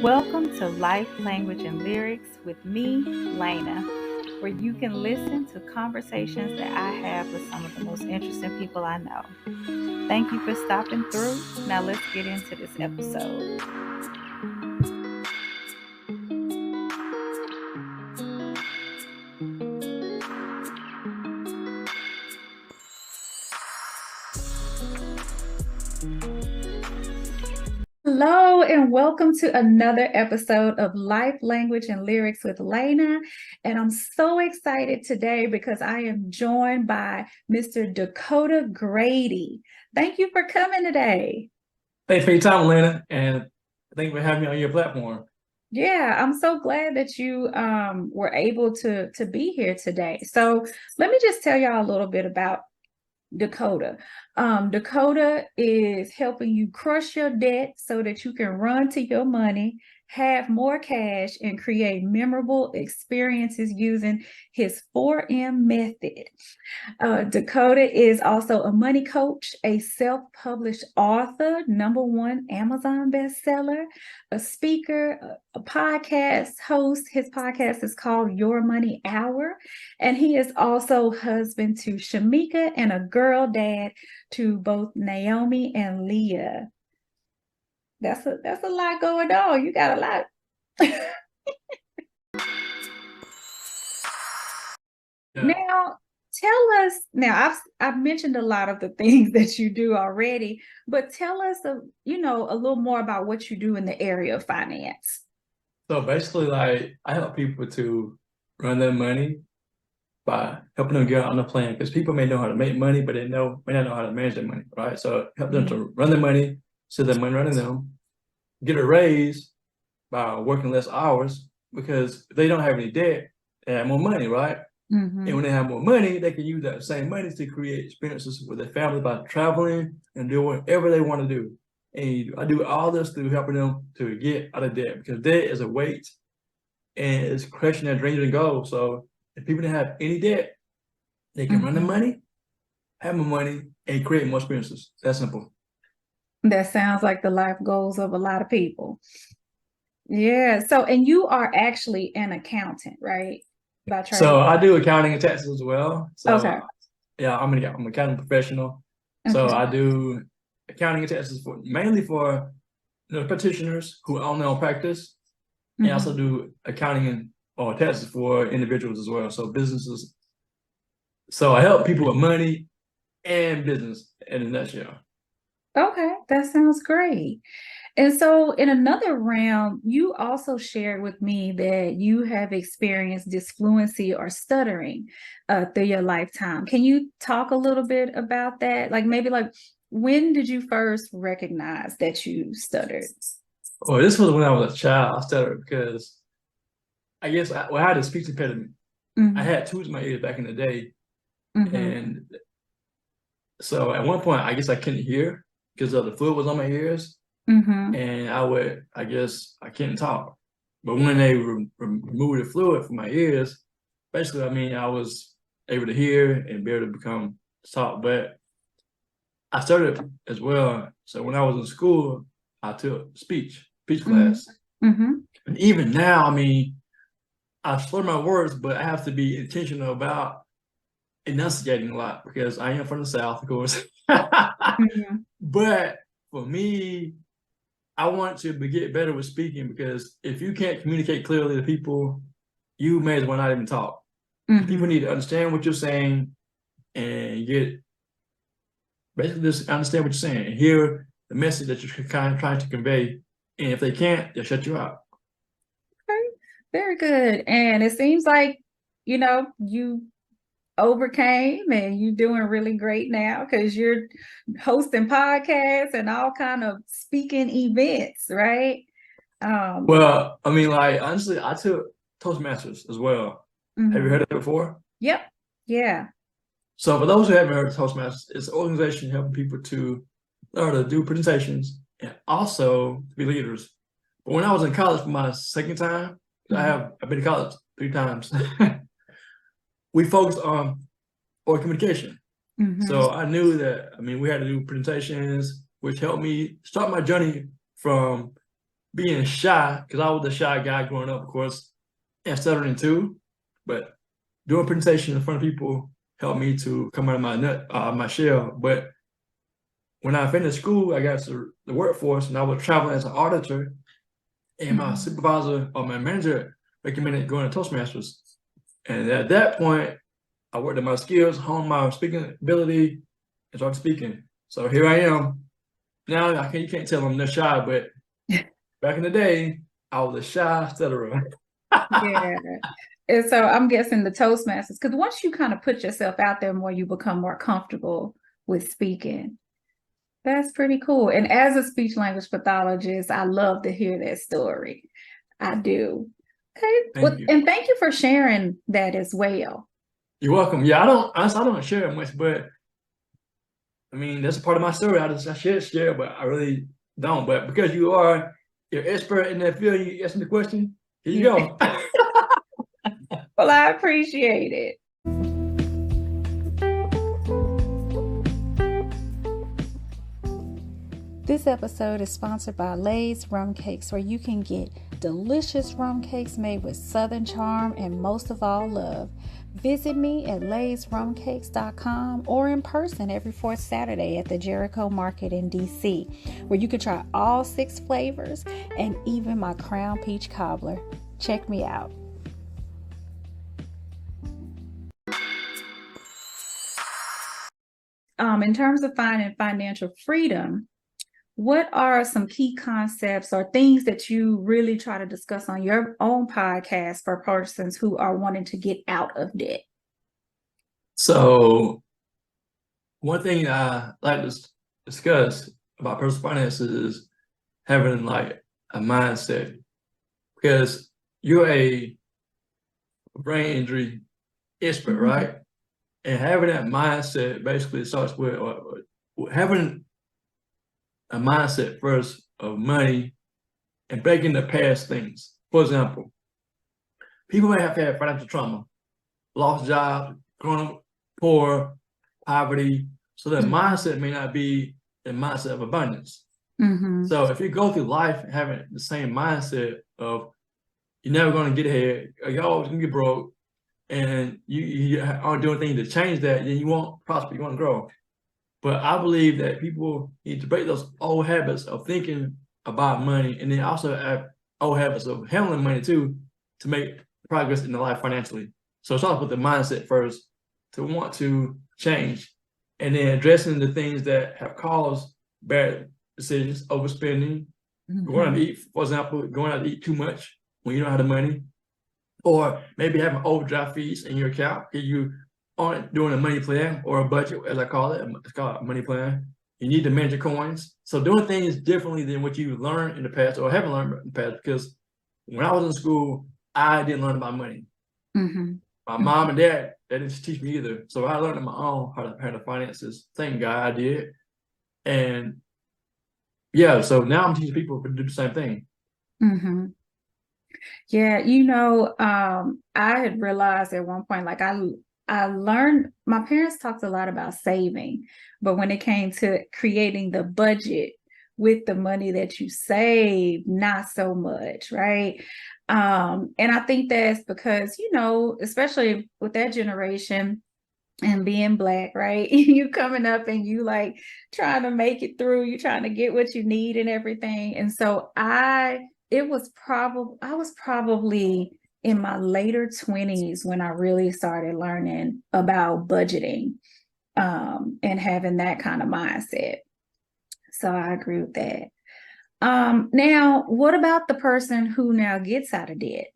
Welcome to Life, Language, and Lyrics with me, Laina, where you can listen to conversations that I have with some of the most interesting people I know. Thank you for stopping through. Now let's get into this episode. Hello, and welcome to another episode of Life, Language, and Lyrics with Laina. And I'm so excited today because I am joined by Mr. Dakota Grady. Thank you for coming today. Thanks for your time, Laina, and thank you for having me on your platform. Yeah, I'm so glad that you were able to be here today. So let me just tell y'all a little bit about Dakota. Dakota is helping you crush your debt so that you can run to your money, have more cash, and create memorable experiences using his 4M method. Dakota is also a money coach, a self-published author, #1 Amazon bestseller, a speaker, a podcast host. His podcast is called Your Money Hour. And he is also husband to Shamika and a girl dad to both Naomi and Leah. That's a lot going on. You got a lot. Now, tell us, I've mentioned a lot of the things that you do already, but tell us a little more about what you do in the area of finance. So basically, like, I help people to run their money by helping them get on the plan, because people may know how to make money, but may not know how to manage their money, right? So help them to run their money, so their money running them, get a raise by working less hours, because if they don't have any debt, they have more money, right? Mm-hmm. And when they have more money, they can use that same money to create experiences with their family by traveling and doing whatever they want to do. And I do all this through helping them to get out of debt, because debt is a weight and it's crushing their dreams and goals. So if people don't have any debt, they can run the money, have more money, and create more experiences. That's simple. That sounds like the life goals of a lot of people. Yeah. So, and you are actually an accountant, right? By trade. So I do accounting and taxes as well. So okay. Yeah, I'm an accounting professional. Okay. So I do accounting and taxes mainly for practitioners who own their own practice. And I also do accounting or taxes for individuals as well, so businesses. So I help people with money and business in a nutshell. Okay, that sounds great. And so in another round, you also shared with me that you have experienced disfluency or stuttering through your lifetime. Can you talk a little bit about that? Like maybe when did you first recognize that you stuttered? Well, this was when I was a child. I stuttered because I guess I had a speech impediment. I had tubes in my ears back in the day. And so at one point, I guess I couldn't hear because the fluid was on my ears. And I guess I couldn't talk. But when they removed the fluid from my ears, basically, I was able to hear and be able to become talk. But I started as well. So when I was in school, I took speech class. And even now, I slur my words, but I have to be intentional about enunciating a lot because I am from the South, of course. But for me, I want to get better with speaking, because if you can't communicate clearly to people, you may as well not even talk. People need to understand what you're saying and basically just understand what you're saying and hear the message that you're kind of trying to convey. And if they can't, they'll shut you out. Okay, very good. And it seems like, you overcame and you're doing really great now because you're hosting podcasts and all kind of speaking events, right? Well, honestly, I took Toastmasters as well. Have you heard of it before? Yep. Yeah. So for those who haven't heard of Toastmasters, it's an organization helping people to learn to do presentations and also to be leaders. But when I was in college for my second time, I've been to college 3 times. We focused on oral communication. So I knew that, we had to do presentations, which helped me start my journey from being shy, because I was the shy guy growing up, of course, and stuttering too. But doing presentation in front of people helped me to come out of my shell. But when I finished school, I got to the workforce, and I was traveling as an auditor. And my supervisor or my manager recommended going to Toastmasters. And at that point, I worked on my skills, honed my speaking ability, and started speaking. So here I am. Now you can't tell I'm not shy, but back in the day, I was a shy stutterer. Yeah. And so I'm guessing the Toastmasters, because once you kind of put yourself out there more, you become more comfortable with speaking. That's pretty cool. And as a speech language pathologist, I love to hear that story. I do. Okay. Thank you. And thank you for sharing that as well. You're welcome. Yeah, I don't share it much, but I mean, that's a part of my story. I should share, but I really don't. But because you're expert in that field, you asking the question, here you go. Well, I appreciate it. This episode is sponsored by Lay's Rum Cakes, where you can get delicious rum cakes made with Southern charm and most of all love. Visit me at laysrumcakes.com or in person every fourth Saturday at the Jericho Market in DC, where you can try all 6 flavors and even my Crown Peach Cobbler. Check me out. In terms of finding financial freedom, what are some key concepts or things that you really try to discuss on your own podcast for persons who are wanting to get out of debt? So one thing I like to discuss about personal finances is having like a mindset, because you're a brain injury expert, right? And having that mindset basically starts with having a mindset first of money and breaking the past things. For example, people may have had financial trauma, lost jobs, growing up poor, poverty. So their mindset may not be the mindset of abundance. So if you go through life having the same mindset of you're never going to get ahead, or you're always going to get broke, and you aren't doing things to change that, then you won't prosper, you won't grow. But I believe that people need to break those old habits of thinking about money, and then also have old habits of handling money too, to make progress in their life financially. So it starts with the mindset first, to want to change, and then addressing the things that have caused bad decisions, overspending, going out to eat, for example, going out to eat too much when you don't have the money, or maybe having overdraft fees in your account if you aren't doing a money plan or a budget, as I call it. It's called a money plan. You need to manage your coins. So doing things differently than what you learned in the past or haven't learned in the past, because when I was in school, I didn't learn about money. My mom and dad, they didn't teach me either. So I learned on my own how to handle finances. Thank God I did. And yeah, so now I'm teaching people to do the same thing. Yeah, I had realized at one point, like I learned, my parents talked a lot about saving, but when it came to creating the budget with the money that you save, not so much, right? And I think that's because, especially with that generation and being Black, right? You coming up and you like trying to make it through, you trying to get what you need and everything. And so I was probably in my later 20s when I really started learning about budgeting and having that kind of mindset. So I agree with that. Now, what about the person who now gets out of debt?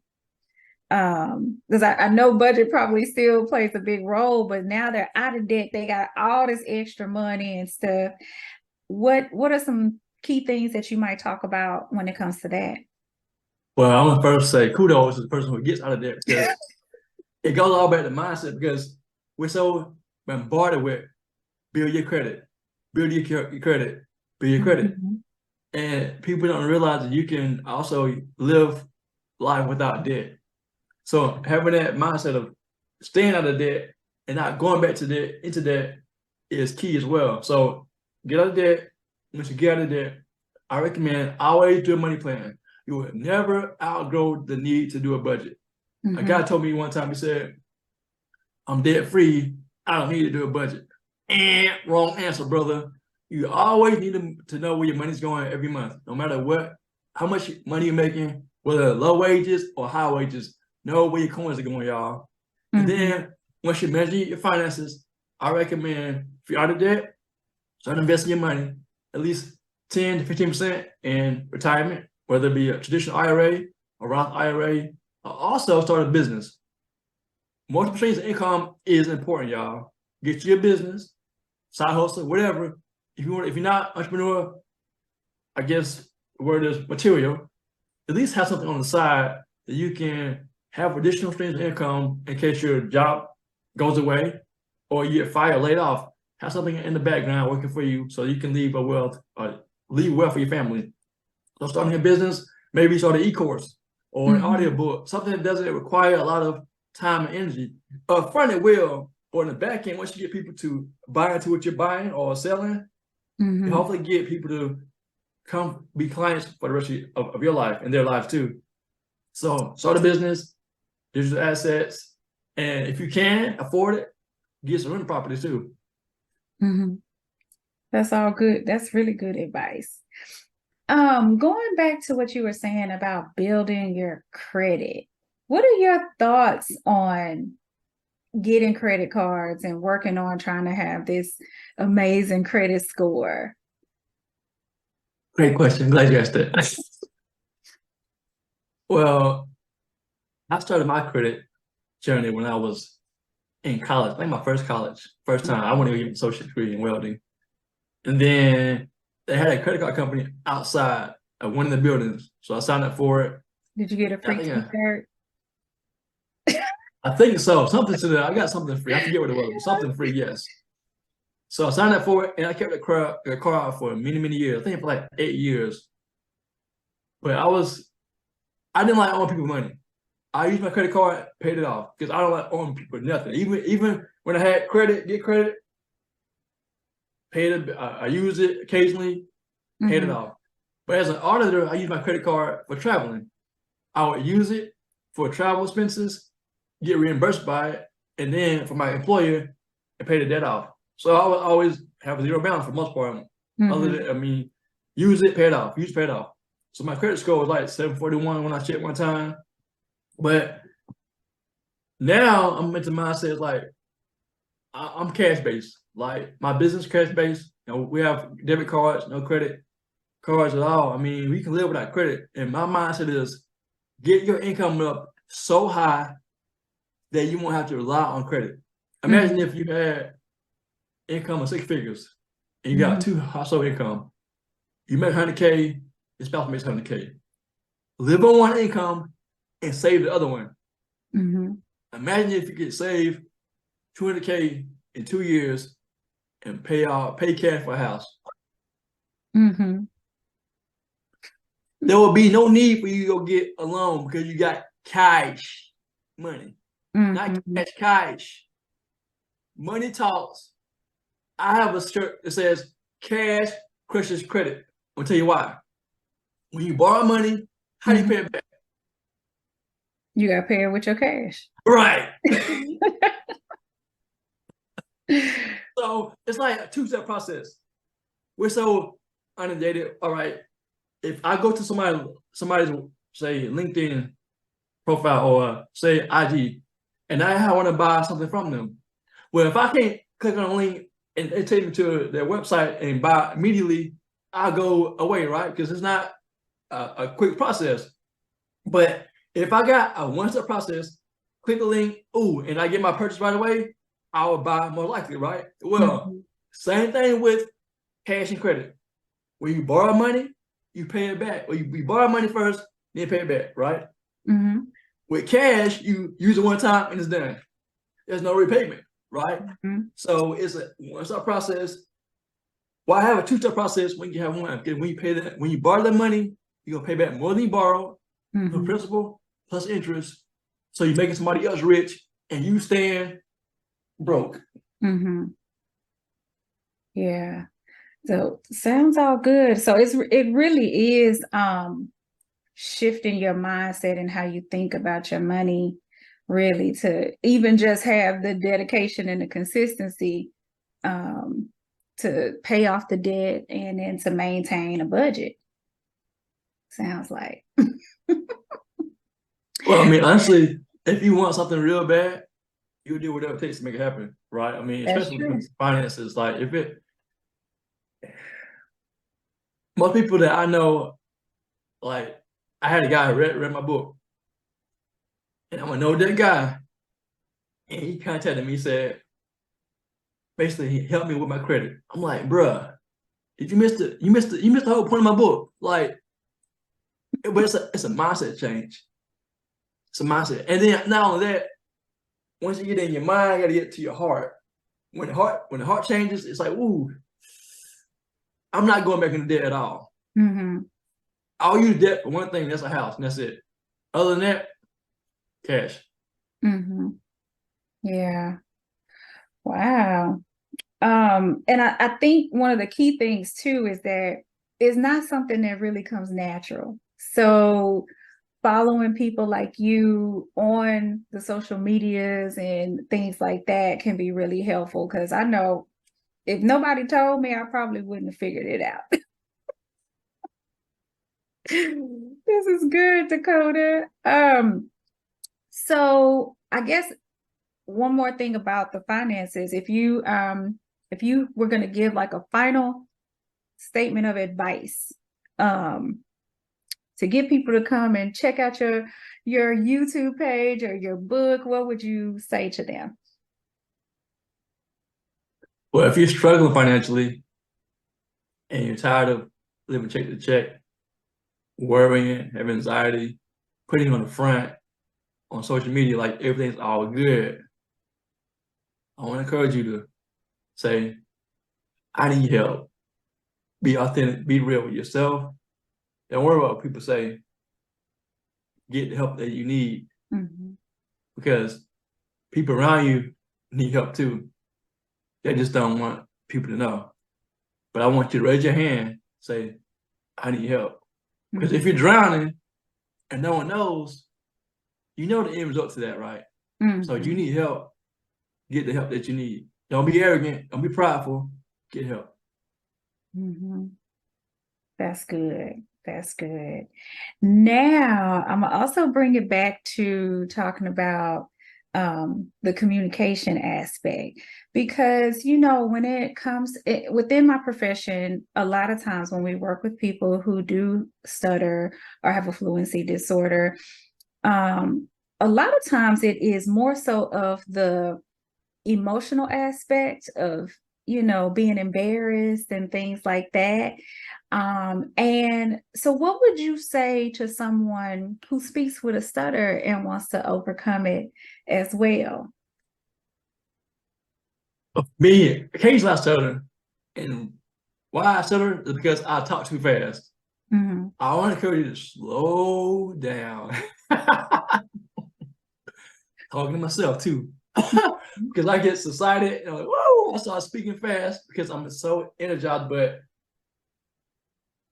Because I know budget probably still plays a big role, but now they're out of debt. They got all this extra money and stuff. What are some key things that you might talk about when it comes to that? Well, I'm gonna first say kudos to the person who gets out of debt, because it goes all back to mindset, because we're so bombarded with build your credit, build your credit, build your credit. And people don't realize that you can also live life without debt. So having that mindset of staying out of debt and not going back into debt is key as well. So get out of debt. Once you get out of debt, I recommend always do a money plan. you will never outgrow the need to do a budget. A guy told me one time, he said, I'm debt free. I don't need to do a budget. And wrong answer, brother. You always need to know where your money's going every month, no matter how much money you're making, whether low wages or high wages. Know where your coins are going, y'all. And then once you measure your finances, I recommend if you're out of debt, start investing your money, at least 10 to 15% in retirement, whether it be a traditional IRA, a Roth IRA, or also start a business. Multiple streams of income is important, y'all. Get you a business, side hustle, whatever. If you're not entrepreneur, I guess the word is material, at least have something on the side that you can have additional streams of income in case your job goes away or you get fired, laid off. Have something in the background working for you so you can leave wealth for your family. So starting a business, maybe start an e-course or an audiobook, something that doesn't require a lot of time and energy. Front it will, or in the back end, once you get people to buy into what you're buying or selling, you hopefully get people to come be clients for the rest of your life and their lives too. So start a business, digital assets, and if you can afford it, get some rental properties too. That's all good. That's really good advice. Going back to what you were saying about building your credit, what are your thoughts on getting credit cards and working on trying to have this amazing credit score? Great question. Glad you asked that. Well, I started my credit journey when I was in college, like my first time. I wanted to get an associate's degree in welding. And then they had a credit card company outside of one of the buildings. So I signed up for it. Did you get a free t-shirt? I think so. Something to that. I got something free. I forget what it was. Something free, yes. So I signed up for it and I kept the car for many, many years. I think for like 8 years. But I didn't like owing people money. I used my credit card, paid it off because I don't like owing people nothing. Even when I had get credit, paid it. I use it occasionally, paid it off. But as an auditor, I use my credit card for traveling. I would use it for travel expenses, get reimbursed by it, and then for my employer, I pay the debt off. So I would always have a zero balance for the most part. Other than, use it, pay it off. Use, pay it off. So my credit score was like 741 when I checked one time. But now I'm into mindset like I'm cash based. Like my business cash based. We have debit cards, no credit cards at all. We can live without credit. And my mindset is get your income up so high that you won't have to rely on credit. Imagine if you had income of 6 figures and you got 2 household income. You make 100K, your spouse makes 100K. Live on one income and save the other one. Imagine if you could save 200K in 2 years and pay cash for a house. There will be no need for you to go get a loan because you got cash money, not cash. Money talks. I have a shirt that says cash crushes credit. I'll tell you why. When you borrow money, how do you pay it back? You got to pay it with your cash. Right. So it's like a 2-step process. We're so inundated. All right. If I go to somebody's say LinkedIn profile or say IG, and I want to buy something from them, well, if I can't click on a link and it takes me to their website and buy immediately, I'll go away, right? Because it's not a quick process. But if I got a one-step process, click the link, and I get my purchase right away, I will buy more likely, right? Well, same thing with cash and credit. When you borrow money, you pay it back. Or you borrow money first, then pay it back, right? With cash, you use it one time and it's done. There's no repayment, right? So it's a one-step process. Well, I have a 2-step process when you have one. Because when you borrow the money, you're gonna pay back more than you borrowed, the principal plus interest. So you're making somebody else rich and you stand broke. Yeah. So sounds all good. So it really is shifting your mindset and how you think about your money, really, to even just have the dedication and the consistency to pay off the debt and then to maintain a budget. Sounds like. Well, I mean, honestly, if you want something real bad, you'll do whatever it takes to make it happen, right? I mean, especially when it comes to finances, like most people that I know, like I had a guy who read my book, and I'm gonna know that guy, and he contacted me, said, basically, he helped me with my credit. I'm like, bruh, if you missed it, you missed the whole point of my book. Like, but it's a mindset change. It's a mindset, and then not only that, once you get in your mind, you gotta get to your heart. When the heart changes, it's like, ooh, I'm not going back into debt at all. Mm-hmm. I'll use debt for one thing, that's a house, and that's it. Other than that, cash. Mm-hmm. Yeah. Wow. And I think one of the key things too is that it's not something that really comes natural. So following people like you on the social medias and things like that can be really helpful, because I know if nobody told me, I probably wouldn't have figured it out. This is good, Dakota. So I guess one more thing about the finances, if you were going to give like a final statement of advice to get people to come and check out your YouTube page or your book, what would you say to them? Well, if you're struggling financially and you're tired of living check to check, worrying, having anxiety, putting on the front on social media like everything's all good, I want to encourage you to say, I need help. Be authentic, be real with yourself. Don't worry about what people say. Get the help that you need, because people around you need help too. They just don't want people to know. But I want you to raise your hand, say, I need help. Because if you're drowning and no one knows, you know the end result to that, right? So you need help, get the help that you need. Don't be arrogant, don't be prideful, get help. That's good. That's good. Now, I'm gonna also bring it back to talking about the communication aspect, because when it comes within my profession, a lot of times when we work with people who do stutter or have a fluency disorder, a lot of times it is more so of the emotional aspect of being embarrassed and things like that. And so what would you say to someone who speaks with a stutter and wants to overcome it as well? Me, occasionally I stutter, and why I stutter is because I talk too fast. I want to encourage you to slow down. Talking to myself too, because I get excited and I'm like, whoa, I start speaking fast because I'm so energized. But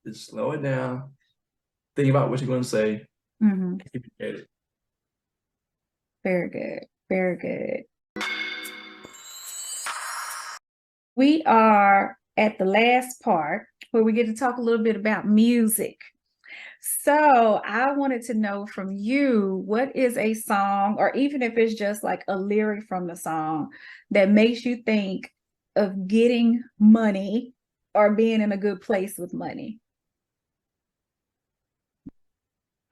just slow it down. Think about what you're going to say. Keep it at it. Very good. Very good. We are at the last part where we get to talk a little bit about music. So I wanted to know from you, what is a song, or even if it's just like a lyric from the song, that makes you think of getting money or being in a good place with money?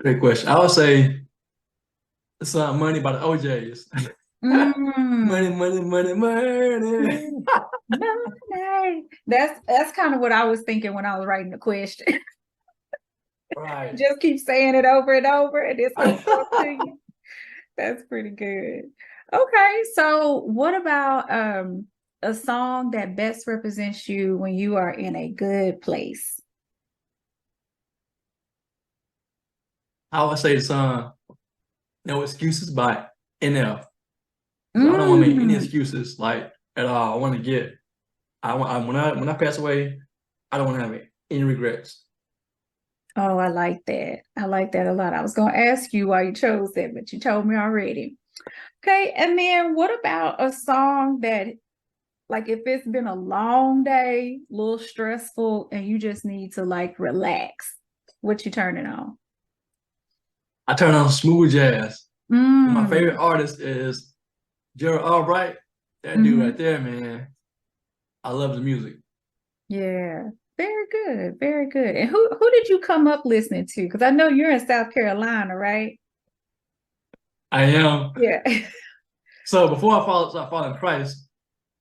Great question. I would say the song "Money" by the OJs. Money, money, money, money. Money. That's kind of what I was thinking when I was writing the question. Right. Just keep saying it over and over, and it's gonna come to you. That's pretty good. Okay, so what about a song that best represents you when you are in a good place? I would say the song "No Excuses" by NF. I don't want to make any excuses like at all. I want to get. When I pass away, I don't want to have any regrets. Oh, I like that. I like that a lot. I was going to ask you why you chose that, but you told me already. Okay. And then what about a song that, like, if it's been a long day, a little stressful, and you just need to like relax, what you turning on? I turn on smooth jazz. My favorite Mm, artist is Gerald Albright. That dude right hmm. there, man. I love the music. Yeah. Very good. Very good. And who did you come up listening to? Because I know you're in South Carolina, right? I am. Yeah. So before start following Christ,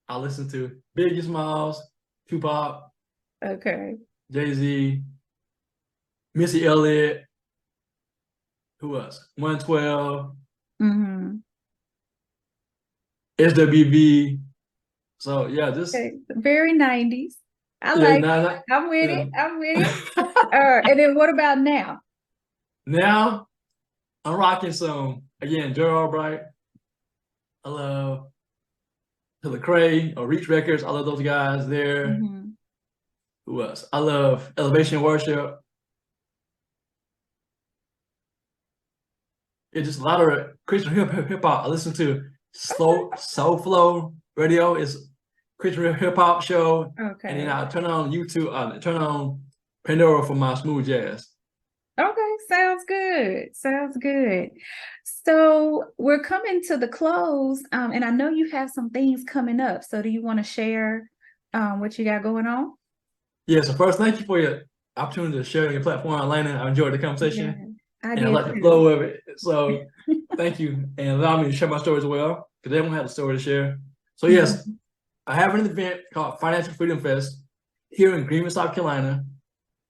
I listen to Biggie Smalls, Tupac, Okay. Jay-Z, Missy Elliott, who else? 112, Hmm. SWV. So yeah, just Okay. Very 90s. I yeah, like nah, it. nah, I'm with yeah. it. I'm with it. And then what about now? Now I'm rocking some again, Gerald Albright. I love Lecrae or Reach Records. I love those guys there. Hmm. Who else? I love Elevation Worship. It's just a lot of Christian hip hop. I listen to Slow Soul Flow Radio. It's Christian hip hop show, and then Okay. I turn on YouTube. Turn on Pandora for my smooth jazz. Okay. Sounds good. Sounds good. So we're coming to the close, and I know you have some things coming up. So do you want to share what you got going on? Yeah. So first, thank you for your opportunity to share your platform, Laina. I enjoyed the Yeah, conversation, I and I did like the too. flow of it. So thank you, and allow me to share my story as well, because everyone has a story to share. So yes, Mhm. I have an event called Financial Freedom Fest here in Greenville, South Carolina,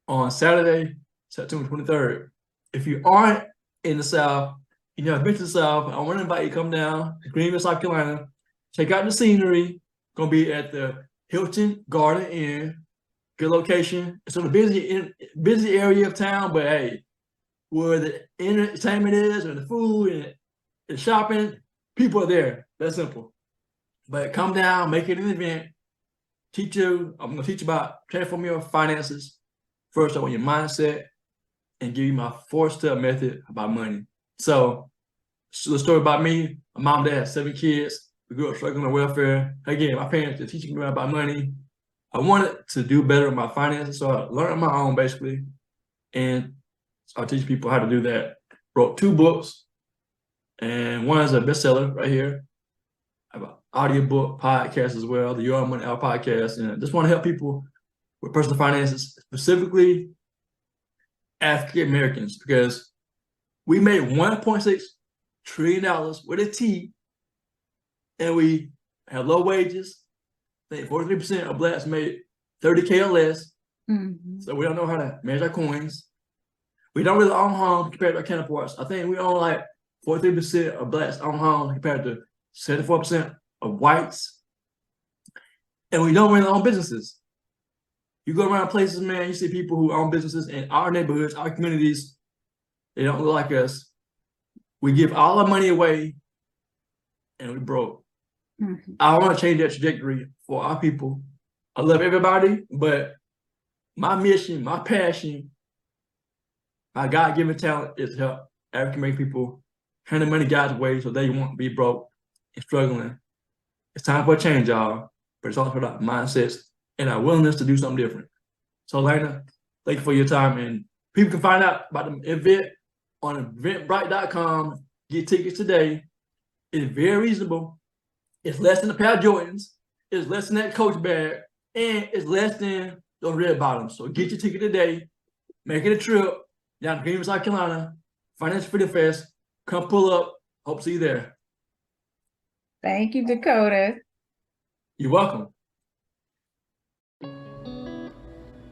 on Saturday, September 23rd. If you aren't in the South, you know, been to the South, I want to invite you to come down to Greenville, South Carolina, check out the scenery. Gonna be at the Hilton Garden Inn. Good location. It's in a busy area of town, but hey, where the entertainment is and the food and the shopping, people are there. That's simple. But come down, make it an event. I'm gonna teach you about transforming your finances. First, I want your mindset and give you my four-step method about money. So the story about me, my mom and dad had 7 kids. We grew up struggling with welfare. Again, my parents are teaching me about money. I wanted to do better with my finances, so I learned on my own basically, and I teach people how to do that. Wrote 2 books, and one is a bestseller right here. I have an audiobook podcast as well, the Your Money Out podcast, and I just want to help people with personal finances, specifically African Americans, because we made $1.6 trillion with a T, and we have low wages. I think 43% of blacks made 30K or less. Mhm. So we don't know how to manage our coins. We don't really own homes compared to our counterparts. I think we own like 43% of blacks own homes compared to 74% of whites. And we don't really own businesses. You go around places, man, you see people who own businesses in our neighborhoods, our communities. They don't look like us. We give all our money away and we broke. Mhm. I want to change that trajectory for our people. I love everybody, but my mission, my passion, my God-given talent is to help African American people handle money God's way so they won't be broke and struggling. It's time for a change, y'all. But it's also about mindsets and our willingness to do something different. So, Laina, thank you for your time. And people can find out about the event on eventbrite.com. Get tickets today. It's very reasonable. It's less than a pair of Jordans. It's less than that Coach bag. And it's less than those red bottoms. So get your ticket today. Make it a trip down to Greenville, South Carolina. Financial Freedom Fest. Come pull up. Hope to see you there. Thank you, Dakota. You're welcome.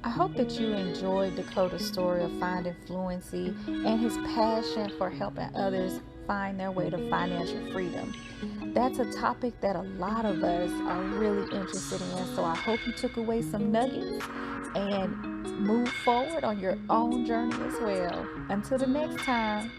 I hope that you enjoyed Dakota's story of finding fluency and his passion for helping others find their way to financial freedom. That's a topic that a lot of us are really interested in, so I hope you took away some nuggets and move forward on your own journey as well. Until the next time.